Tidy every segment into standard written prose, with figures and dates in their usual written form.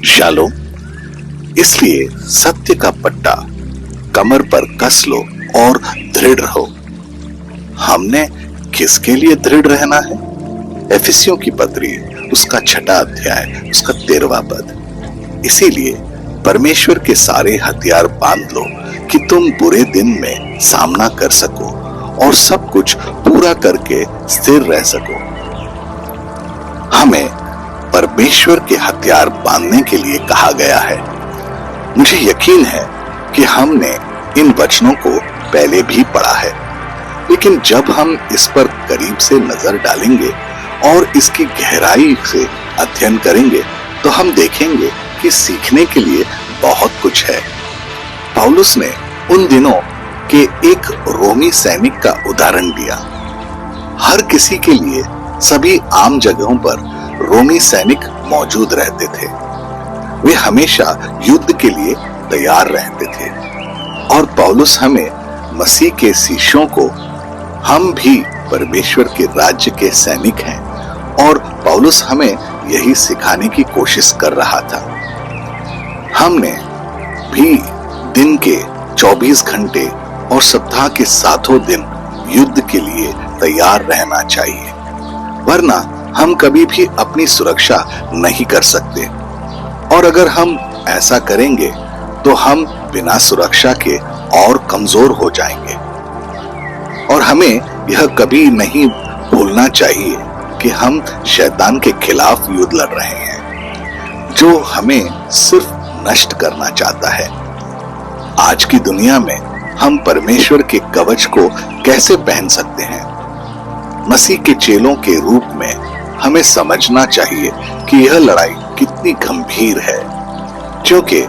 Shalom. इसलिए सत्य का पट्टा कमर पर कस लो और दृढ़ रहो। हमने किसके लिए दृढ़ रहना है? एफिसियों की पत्री उसका 6 अध्याय उसका 13वां पद। इसीलिए परमेश्वर के सारे हथियार बांध लो कि तुम बुरे दिन में सामना कर सको और सब कुछ पूरा करके स्थिर रह सको। हमें परमेश्वर के हथियार बांधने के लिए कहा गया है। मुझे यकीन है कि हमने इन वचनों को पहले भी पढ़ा है, लेकिन जब हम इस पर करीब से नजर डालेंगे और इसकी गहराई से अध्ययन करेंगे तो हम देखेंगे कि सीखने के लिए बहुत कुछ है। पौलुस ने उन दिनों के एक रोमी सैनिक का उदाहरण दिया। हर किसी के लिए सभी आम जगहों पर रोमी सैनिक मौजूद रहते थे। वे हमेशा युद्ध के लिए तैयार रहते थे और पौलुस हमें मसीह के शिष्यों को हम भी परमेश्वर के राज्य के सैनिक हैं और पौलुस हमें यही सिखाने की कोशिश कर रहा था। हमने भी दिन के 24 घंटे और सप्ताह के 7 दिन युद्ध के लिए तैयार रहना चाहिए, वरना हम कभी भी अपनी सुरक्षा नहीं कर सकते। और अगर हम ऐसा करेंगे तो हम बिना सुरक्षा के और कमजोर हो जाएंगे। और हमें यह कभी नहीं भूलना चाहिए कि हम शैतान के खिलाफ युद्ध लड़ रहे हैं, जो हमें सिर्फ नष्ट करना चाहता है। आज की दुनिया में हम परमेश्वर के कवच को कैसे पहन सकते हैं? मसीह के चेलों के रूप में हमें समझना चाहिए कि यह लड़ाई कितनी गंभीर है, क्योंकि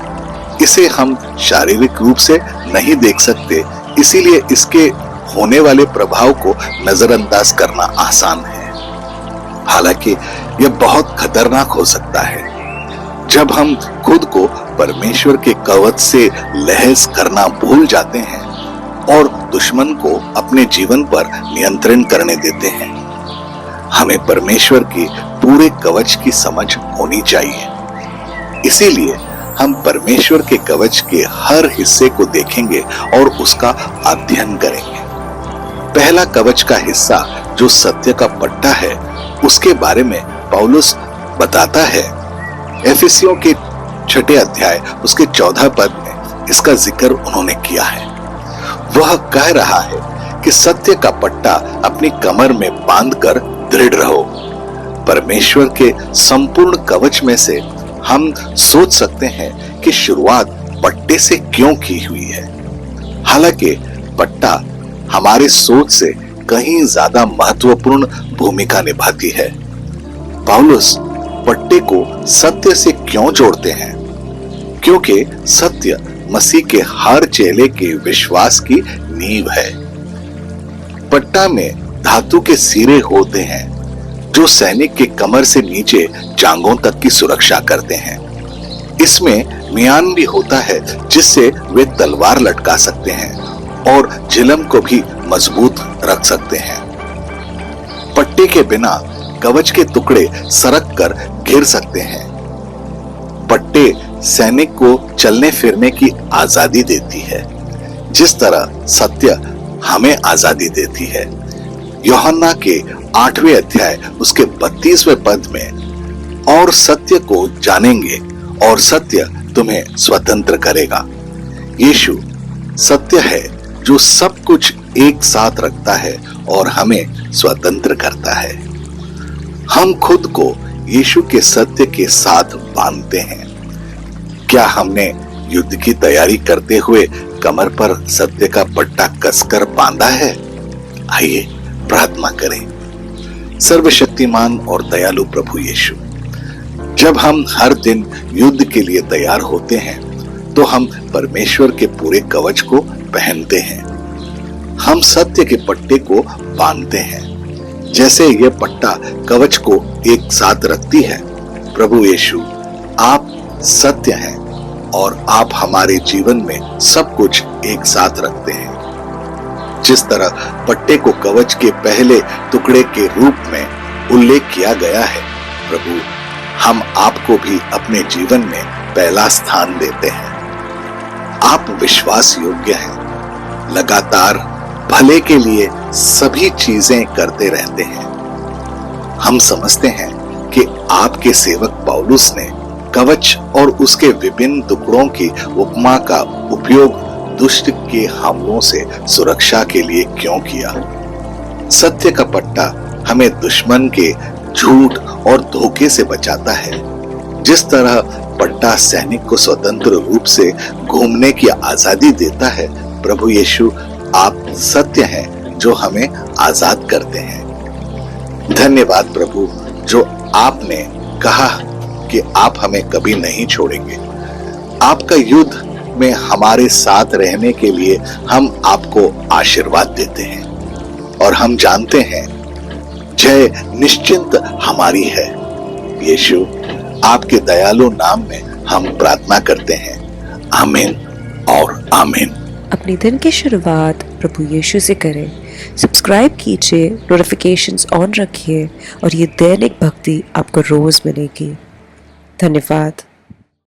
इसे हम शारीरिक रूप से नहीं देख सकते, इसीलिए इसके होने वाले प्रभाव को नजरअंदाज करना आसान है। हालांकि यह बहुत खतरनाक हो सकता है जब हम खुद को परमेश्वर के कवच से लैस करना भूल जाते हैं और दुश्मन को अपने जीवन पर नियंत्रण करने देते हैं। हमें परमेश्वर की पूरे कवच की समझ होनी चाहिए। इसीलिए हम परमेश्वर के कवच के हर हिस्से को देखेंगे और उसका अध्ययन करेंगे। पहला कवच का हिस्सा जो सत्य का पट्टा है, उसके बारे में पौलुस बताता है। एफिसियों के 6 अध्याय उसके 14 पद में इसका जिक्र उन्होंने किया है। वह कह रहा है कि सत्य का पट्टा अपनी कमर में बांधकर दृढ़ रहो। परमेश्वर के संपूर्ण कवच में से हम सोच सकते हैं कि शुरुआत पट्टे से क्यों की हुई है। हालांकि पट्टा हमारे सोच से कहीं ज्यादा महत्वपूर्ण भूमिका निभाती है। पौलुस पट्टे को सत्य से क्यों जोड़ते हैं? क्योंकि सत्य मसीह के हर चेले के विश्वास की नींव है। पट्टा में धातु के सिरे होते हैं जो सैनिक के कमर से नीचे जांघों तक की सुरक्षा करते हैं। इसमें मियान भी होता है जिससे वे तलवार लटका सकते हैं और झिलम को भी मजबूत रख सकते हैं। पट्टे के बिना कवच के टुकड़े सरक कर गिर सकते हैं। पट्टे सैनिक को चलने फिरने की आजादी देती है, जिस तरह सत्य हमें आजादी देती है। यूहन्ना के 8वें अध्याय उसके 32वें पद में, और सत्य को जानेंगे और सत्य तुम्हें स्वतंत्र करेगा। यीशु सत्य है जो सब कुछ एक साथ रखता है और हमें स्वतंत्र करता है। हम खुद को यीशु के सत्य के साथ बांधते हैं। क्या हमने युद्ध की तैयारी करते हुए कमर पर सत्य का पट्टा कसकर बांधा है? आइए प्रार्थना करें। सर्वशक्तिमान और दयालु प्रभु यीशु, जब हम हर दिन युद्ध के लिए तैयार होते हैं तो हम परमेश्वर के पूरे कवच को पहनते हैं। हम सत्य के पट्टे को बांधते हैं जैसे यह पट्टा कवच को एक साथ रखती है। प्रभु यीशु, आप सत्य हैं और आप हमारे जीवन में सब कुछ एक साथ रखते हैं। जिस तरह पट्टे को कवच के पहले टुकड़े के रूप में उल्लेख किया गया है, प्रभु हम आपको भी अपने जीवन में पहला स्थान देते हैं। आप विश्वास योग्य हैं, लगातार भले के लिए सभी चीजें करते रहते हैं। हम समझते हैं कि आपके सेवक पौलुस ने कवच और उसके विभिन्न टुकड़ों की उपमा का उपयोग दुष्ट के हमलों से सुरक्षा के लिए क्यों किया। सत्य का पट्टा हमें दुश्मन के झूठ और धोखे से बचाता है। जिस तरह पट्टा सैनिक को स्वतंत्र रूप से घूमने की आजादी देता है, प्रभु यीशु आप सत्य हैं जो हमें आजाद करते हैं। धन्यवाद प्रभु, जो आपने कहा कि आप हमें कभी नहीं छोड़ेंगे। आपका युद्ध में हमारे साथ रहने के लिए हम आपको आशीर्वाद देते हैं और हम जानते हैं जय निश्चिंत हमारी है। यीशु आपके दयालु नाम में हम प्रार्थना करते हैं। आमीन और आमीन। अपने दिन की शुरुआत प्रभु यीशु से करें। सब्सक्राइब कीजिए, नोटिफिकेशंस ऑन रखिए और ये दैनिक भक्ति आपको रोज मिलेगी। धन्यवाद।